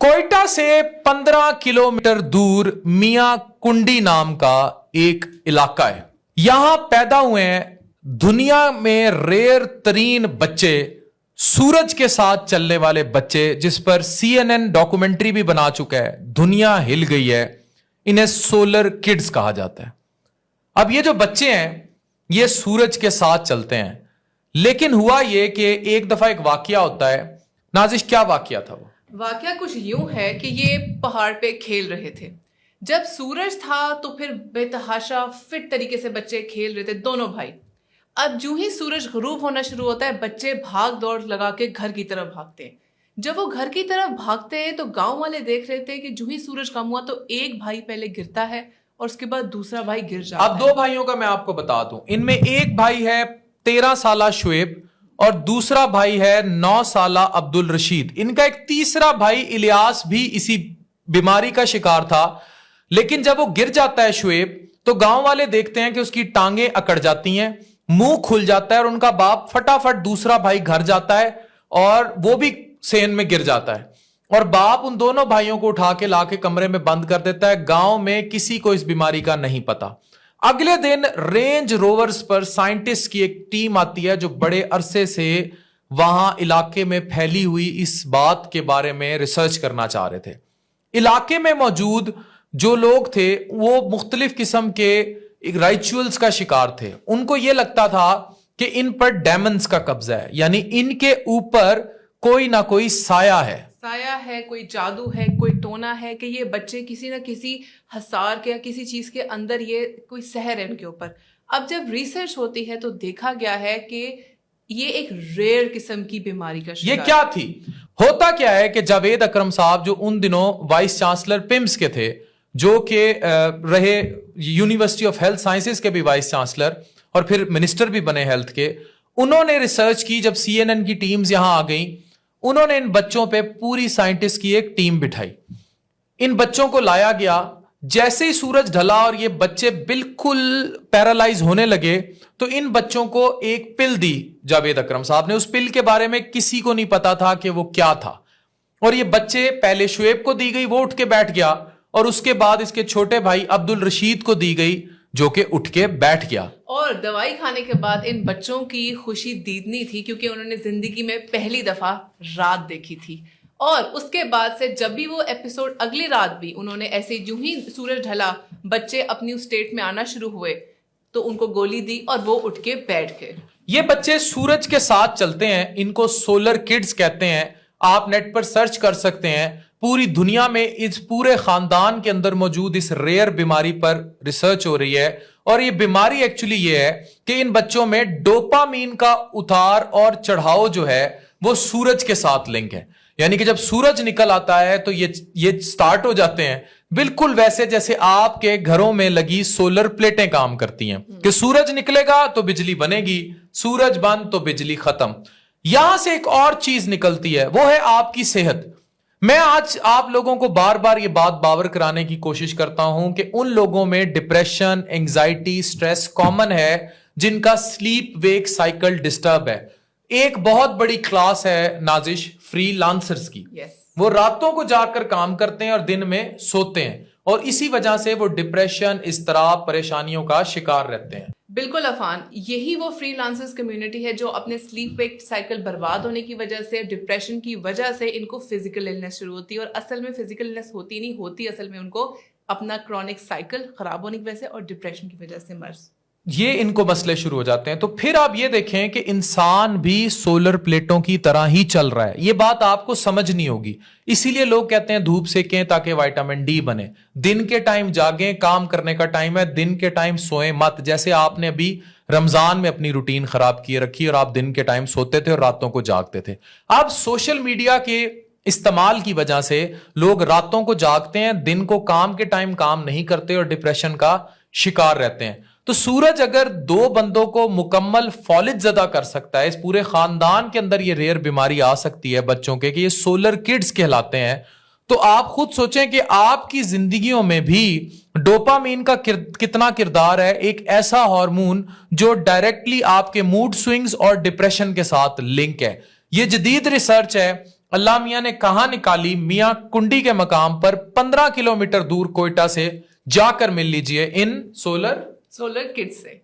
कोयटा से 15 किलोमीटर दूर मियां कुंडी नाम का एक इलाका है। यहां पैदा हुए हैं दुनिया में रेयर तरीन बच्चे, सूरज के साथ चलने वाले बच्चे, जिस पर CNN डॉक्यूमेंट्री भी बना चुका है। दुनिया हिल गई है। इन्हें सोलर किड्स कहा जाता है। अब ये जो बच्चे हैं ये सूरज के साथ चलते हैं, लेकिन हुआ ये कि एक दफा एक वाकया होता है। नाजिश, क्या वाकया था वो? वाकया कुछ यूं है कि ये पहाड़ पे खेल रहे थे। जब सूरज था तो फिर बेतहाशा फिट तरीके से बच्चे खेल रहे थे, दोनों भाई। अब जो ही सूरज गरूब होना शुरू होता है, बच्चे भाग दौड़ लगा के घर की तरफ भागते हैं। जब वो घर की तरफ भागते हैं तो गांव वाले देख रहे थे कि जो ही सूरज कम हुआ तो एक भाई पहले गिरता है और उसके बाद दूसरा भाई गिर जाता है। अब दो भाइयों का मैं आपको बता दूं, इनमें एक भाई है 13 साला शुएब और दूसरा भाई है 9 साला अब्दुल रशीद। इनका एक तीसरा भाई इलियास भी इसी बीमारी का शिकार था, लेकिन जब वो गिर जाता है शुएब तो गांव वाले देखते हैं कि उसकी टांगें अकड़ जाती हैं, मुंह खुल जाता है और उनका बाप फटाफट दूसरा भाई घर जाता है और वो भी सेन में गिर जाता है और बाप उन दोनों भाइयों को उठा के लाके कमरे में बंद कर देता है। गांव में किसी को इस बीमारी का नहीं पता। अगले दिन रेंज रोवर्स पर साइंटिस्ट की एक टीम आती है जो बड़े अरसे से वहां इलाके में फैली हुई इस बात के बारे में रिसर्च करना चाह रहे थे। इलाके में मौजूद जो लोग थे वो मुख्तलिफ किस्म के रिचुअल्स का शिकार थे। उनको यह लगता था कि इन पर डेमन्स का कब्जा है, यानी इनके ऊपर कोई ना कोई साया है, कोई जादू है, कोई टोना है कि ये बच्चे किसी ना किसी हसार के या किसी चीज के अंदर ये कोई सहर है इनके ऊपर। अब जब रिसर्च होती है तो देखा गया है कि ये एक रेयर किस्म की बीमारी का शिकार। ये क्या थी? होता क्या है कि जावेद अकरम साहब जो उन दिनों वाइस चांसलर पिम्स के थे, जो कि रहे यूनिवर्सिटी ऑफ हेल्थ साइंसेस के भी वाइस चांसलर और फिर मिनिस्टर भी बने हेल्थ के, उन्होंने रिसर्च की। जब CNN की टीम्स यहां आ गई, उन्होंने इन बच्चों पे पूरी साइंटिस्ट की एक टीम बिठाई। इन बच्चों को लाया गया। जैसे ही सूरज ढला और ये बच्चे बिल्कुल पैरालाइज होने लगे तो इन बच्चों को एक पिल दी जावेद अकरम साहब ने। उस पिल के बारे में किसी को नहीं पता था कि वो क्या था। और ये बच्चे पहले शुएब को दी गई, वो उठ के बैठ गया, और उसके बाद इसके छोटे भाई अब्दुल रशीद को दी गई जो कि उठ के बैठ गया। और दवाई खाने के बाद इन बच्चों की खुशी दीदनी थी क्योंकि उन्होंने जिंदगी में पहली दफा रात देखी थी। और उसके बाद से जब भी वो एपिसोड, अगली रात भी उन्होंने ऐसे यूं ही सूरज ढला, बच्चे अपनी उस स्टेट में आना शुरू हुए तो उनको गोली दी और वो उठ के बैठ गए। ये बच्चे सूरज के साथ चलते हैं, इनको सोलर किड्स कहते हैं। आप नेट पर सर्च कर सकते हैं। पूरी दुनिया में इस पूरे खानदान के अंदर मौजूद इस रेयर बीमारी पर रिसर्च हो रही है। और ये बीमारी एक्चुअली ये है कि इन बच्चों में डोपामीन का उतार और चढ़ाव जो है वो सूरज के साथ लिंक है। यानी कि जब सूरज निकल आता है तो ये स्टार्ट हो जाते हैं, बिल्कुल वैसे जैसे आपके घरों में लगी सोलर प्लेटें काम करती हैं कि सूरज निकलेगा तो बिजली बनेगी, सूरज बंद तो बिजली खत्म। यहां से एक और चीज निकलती है, वो है आपकी सेहत। मैं आज आप लोगों को बार बार ये बात बावर कराने की कोशिश करता हूं कि उन लोगों में डिप्रेशन, एंजाइटी, स्ट्रेस कॉमन है जिनका स्लीप वेक साइकिल डिस्टर्ब है। एक बहुत बड़ी क्लास है नाजिश फ्रीलांसर्स की। वो रातों को जाकर काम करते हैं और दिन में सोते हैं, और इसी वजह से वो डिप्रेशन, इज़्तिराब, परेशानियों का शिकार रहते हैं। बिल्कुल अफान, यही वो फ्रीलांसर्स कम्युनिटी है जो अपने स्लीप वेक साइकिल बर्बाद होने की वजह से, डिप्रेशन की वजह से इनको फिजिकल इलनेस शुरू होती है। और असल में फिजिकल इलनेस होती नहीं होती, असल में उनको अपना क्रॉनिक साइकिल खराब होने की वजह से और डिप्रेशन की वजह से मर्ज, ये इनको मसले शुरू हो जाते हैं। तो फिर आप ये देखें कि इंसान भी सोलर प्लेटों की तरह ही चल रहा है। ये बात आपको समझनी होगी। इसीलिए लोग कहते हैं धूप सेकें ताकि विटामिन डी बने। दिन के टाइम जागें, काम करने का टाइम है, दिन के टाइम सोएं मत। जैसे आपने अभी रमजान में अपनी रूटीन खराब किए रखी और आप दिन के टाइम सोते थे और रातों को जागते थे। अब सोशल मीडिया के इस्तेमाल की वजह से लोग रातों को जागते हैं, दिन को काम के टाइम काम नहीं करते और डिप्रेशन का शिकार रहते हैं। तो सूरज अगर दो बंदों को मुकम्मल फौलिज ज़दा कर सकता है, इस पूरे खानदान के अंदर ये रेयर बीमारी आ सकती है बच्चों के कि ये सोलर किड्स कहलाते हैं, तो आप खुद सोचें कि आपकी जिंदगियों में भी डोपामीन का कितना किरदार है। एक ऐसा हार्मोन जो डायरेक्टली आपके मूड स्विंग्स और डिप्रेशन के साथ लिंक है। ये जदीद रिसर्च है, اللہ میاں نے کہاں نکالی؟ میاں کنڈی کے مقام پر 15 کلومیٹر دور کوئٹہ سے جا کر مل لیجئے ان سولر کڈ سے.